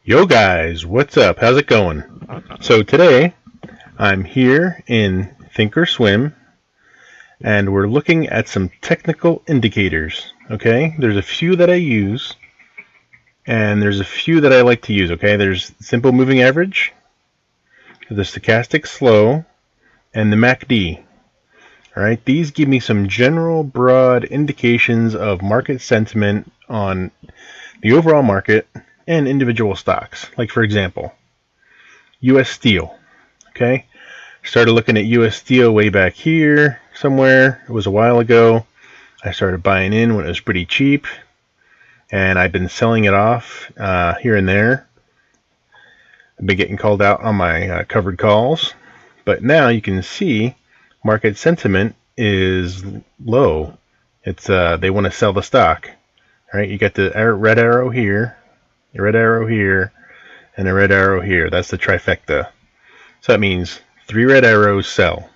Yo guys, what's up? How's it going? So today I'm here in Thinkorswim and we're looking at some technical indicators. Okay, there's a few that I use and there's a few that I like to use. Okay, there's simple moving average, the stochastic slow, and the MACD. Alright, these give me some general broad indications of market sentiment on the overall market and individual stocks. Like for example, US Steel. Okay, started looking at US Steel way back here somewhere. It was a while ago. I started buying in when it was pretty cheap, and I've been selling it off here and there. I've been getting called out on my covered calls, but now you can see market sentiment is low. It's they want to sell the stock. All right, you got the red arrow here, the red arrow here, and a red arrow here. That's the trifecta. So that means 3 red arrows sell.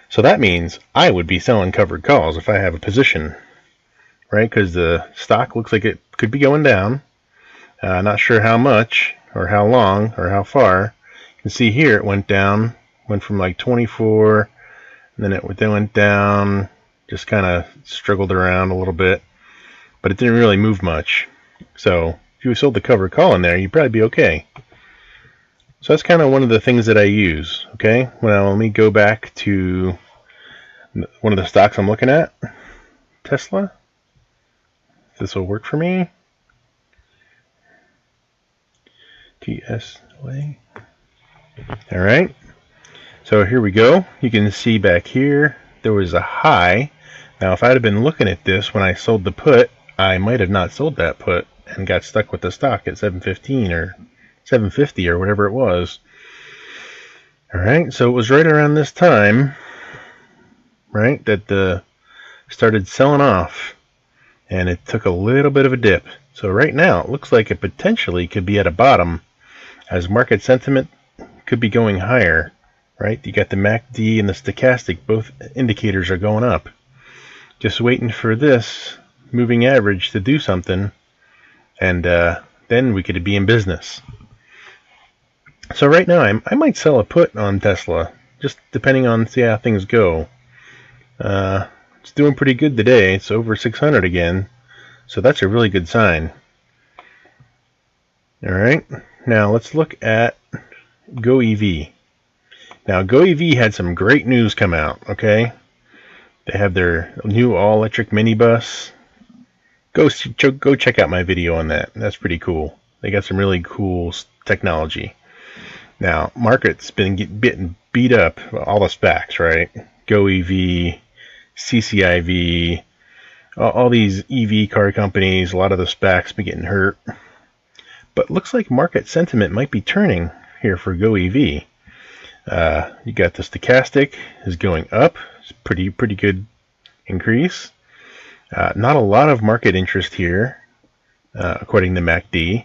So that means I would be selling covered calls if I have a position, right? Because the stock looks like it could be going down. Not sure how much or how long or how far. You can see here it went down, went from like 24, and then it went down, just kind of struggled around a little bit, but it didn't really move much. So if you sold the covered call in there, you'd probably be okay. So that's kind of one of the things that I use. Okay, well, let me go back to one of the stocks I'm looking at, Tesla. This will work for me. TSLA. All right. So here we go. You can see back here there was a high. Now, if I'd have been looking at this when I sold the put, I might have not sold that put and got stuck with the stock at 715 or 750 or whatever it was. All right, so it was right around this time, right, that the started selling off, and it took a little bit of a dip. So right now it looks like it potentially could be at a bottom, as market sentiment could be going higher. Right, you got the MACD and the stochastic, both indicators are going up. Just waiting for this moving average to do something, and then we could be in business. So right now I might sell a put on Tesla, just depending on see how things go. It's doing pretty good today. It's over 600 again, so that's a really good sign. All right, now let's look at GoEV. Now, GoEV had some great news come out, okay? They have their new all-electric minibus. Go check out my video on that. That's pretty cool. They got some really cool technology. Now, market's been getting beat up, all the SPACs, right? GoEV, CCIV, all these EV car companies, a lot of the SPACs been getting hurt. But looks like market sentiment might be turning here for GoEV. You got the stochastic is going up. It's pretty good increase. Not a lot of market interest here, according to MACD,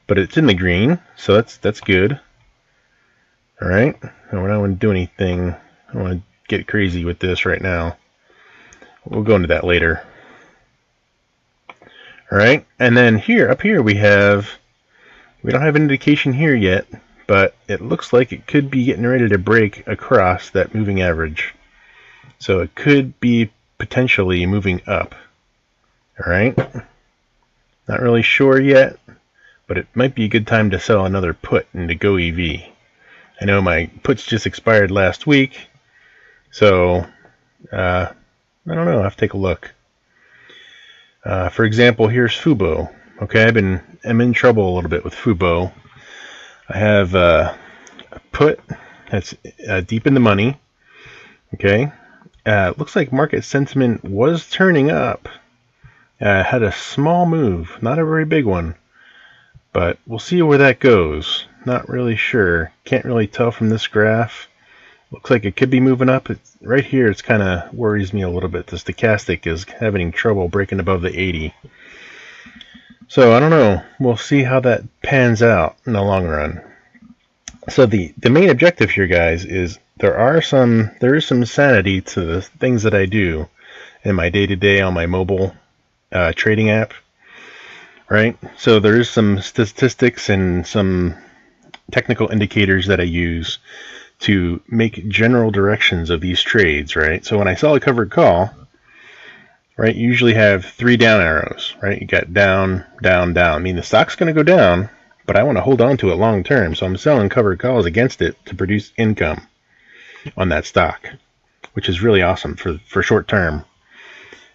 but it's in the green, so that's good. All right, we're not going to do anything. I don't want to get crazy with this right now. We'll go into that later. All right, and then up here we don't have an indication here yet, but it looks like it could be getting ready to break across that moving average. So it could be potentially moving up. All right, not really sure yet, but it might be a good time to sell another put into GoEV. I know my puts just expired last week, so I don't know. I have to take a look. For example, here's Fubo. Okay, I'm in trouble a little bit with Fubo. I have a put that's deep in the money. Okay, looks like market sentiment was turning up. Had a small move, not a very big one, but we'll see where that goes. Not really sure. Can't really tell from this graph. Looks like it could be moving up. Right here, it's kind of worries me a little bit. The stochastic is having trouble breaking above the 80. So I don't know. We'll see how that pans out in the long run. So the main objective here, guys, is there is some sanity to the things that I do in my day-to-day on my mobile trading app. right? So there is some statistics and some technical indicators that I use to make general directions of these trades, right? So when I sell a covered call, right, you usually have 3 down arrows, right? You got down, down, down. I mean, the stock's going to go down, but I want to hold on to it long term, so I'm selling covered calls against it to produce income on that stock, which is really awesome for short term.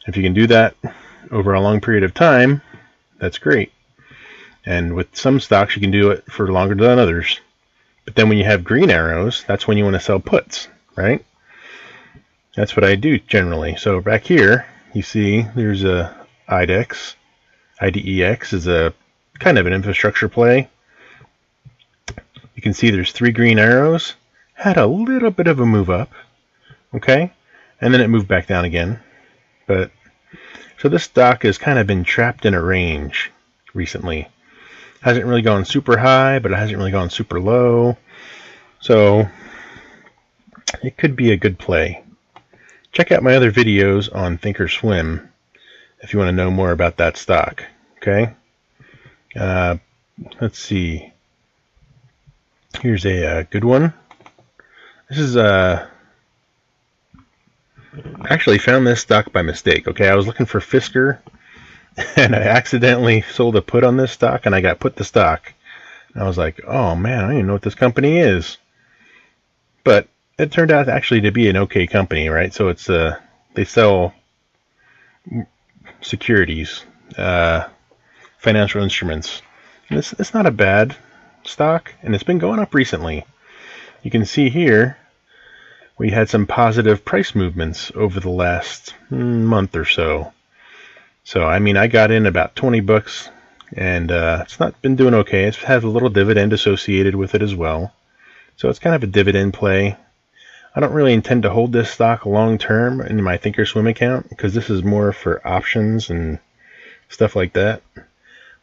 If you can do that over a long period of time, that's great. And with some stocks, you can do it for longer than others. But then when you have green arrows, that's when you want to sell puts, right? That's what I do generally. So back here, you see there's a IDEX. IDEX is a kind of an infrastructure play. You can see there's 3 green arrows. Had a little bit of a move up, okay? And then it moved back down again. But so this stock has kind of been trapped in a range recently. Hasn't really gone super high, but it hasn't really gone super low. So it could be a good play. Check out my other videos on Thinkorswim if you want to know more about that stock. Okay. Let's see. Here's a good one. This is I actually found this stock by mistake. Okay, I was looking for Fisker, and I accidentally sold a put on this stock, and I got put the stock. And I was like, oh man, I don't even know what this company is. But it turned out actually to be an okay company, right? So it's they sell securities, financial instruments. And it's not a bad stock, and it's been going up recently. You can see here we had some positive price movements over the last month or so. So I mean, I got in about 20 bucks, and it's not been doing okay. It has a little dividend associated with it as well. So it's kind of a dividend play. I don't really intend to hold this stock long term in my Thinkorswim account because this is more for options and stuff like that.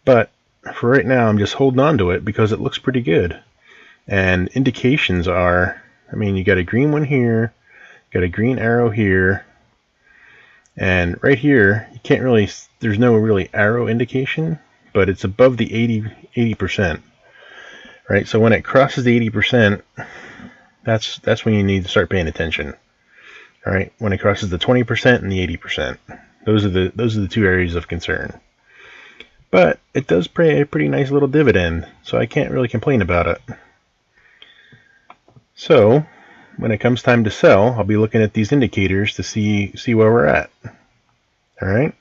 But for right now, I'm just holding on to it because it looks pretty good. And indications are, I mean, you got a green one here, got a green arrow here, and right here, you can't really, there's no really arrow indication, but it's above the 80%, right? So when it crosses the 80%, that's when you need to start paying attention. All right, when it crosses the 20% and the 80%, those are the 2 areas of concern. But it does pay a pretty nice little dividend, so I can't really complain about it. So when it comes time to sell, I'll be looking at these indicators to see where we're at. All right.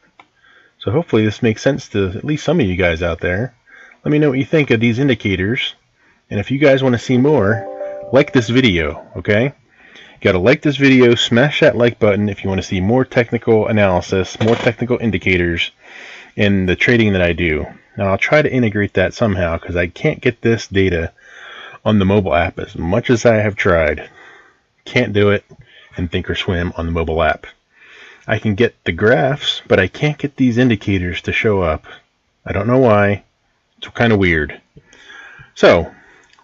So hopefully this makes sense to at least some of you guys out there. Let me know what you think of these indicators, and if you guys want to see more, like this video, okay? You got to like this video, smash that like button if you want to see more technical analysis, more technical indicators in the trading that I do. Now I'll try to integrate that somehow because I can't get this data on the mobile app as much as I have tried. Can't do it in Thinkorswim on the mobile app. I can get the graphs, but I can't get these indicators to show up. I don't know why. It's kind of weird. So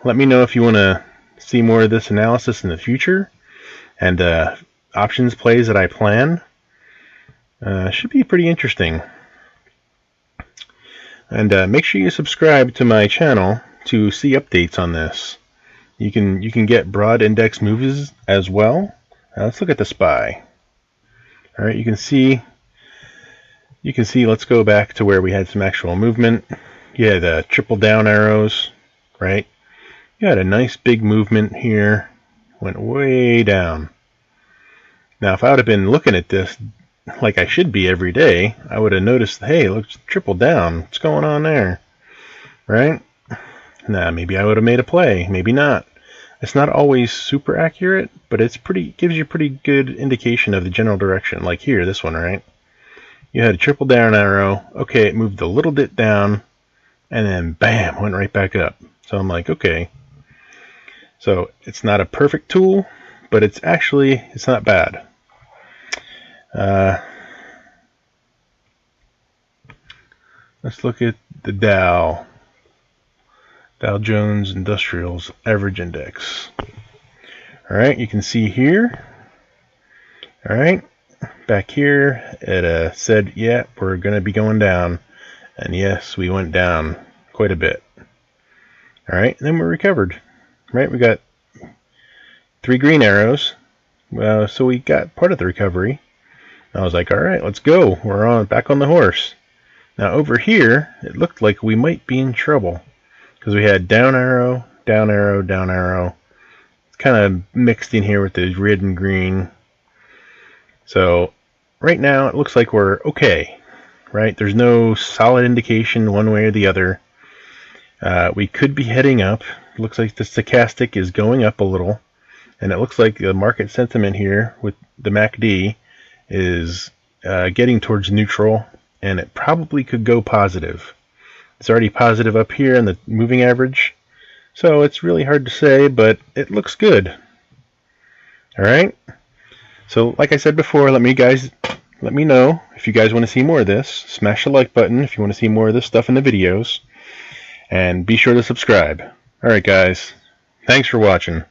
let me know if you want to see more of this analysis in the future, and options plays that I plan. Should be pretty interesting. And make sure you subscribe to my channel to see updates on this. You can get broad index moves as well. Let's look at the SPY. All right, you can see. Let's go back to where we had some actual movement. You had the triple down arrows, right? You had a nice big movement here. Went way down. Now, if I would have been looking at this like I should be every day, I would have noticed, hey, look, triple down. What's going on there? Right? Now, maybe I would have made a play. Maybe not. It's not always super accurate, but it's gives you a pretty good indication of the general direction. Like here, this one, right? You had a triple down arrow. Okay, it moved a little bit down, and then bam, went right back up. So I'm like, okay. So it's not a perfect tool, but it's not bad. Let's look at the Dow Jones Industrials Average Index. All right, you can see here. All right, back here it said, yeah, we're going to be going down, And yes, we went down quite a bit. All right, and then we recovered. Right, we got 3 green arrows. So we got part of the recovery. I was like, all right, let's go. We're back on the horse. Now over here, it looked like we might be in trouble because we had down arrow, down arrow, down arrow. It's kind of mixed in here with the red and green. So right now it looks like we're okay, right? There's no solid indication one way or the other. We could be heading up. It looks like the stochastic is going up a little, and it looks like the market sentiment here with the MACD is getting towards neutral, and it probably could go positive. It's already positive up here in the moving average, so it's really hard to say, but it looks good. All right. So like I said before, let me know if you guys want to see more of this. Smash the like button if you want to see more of this stuff in the videos, and be sure to subscribe. All right, guys. Thanks for watching.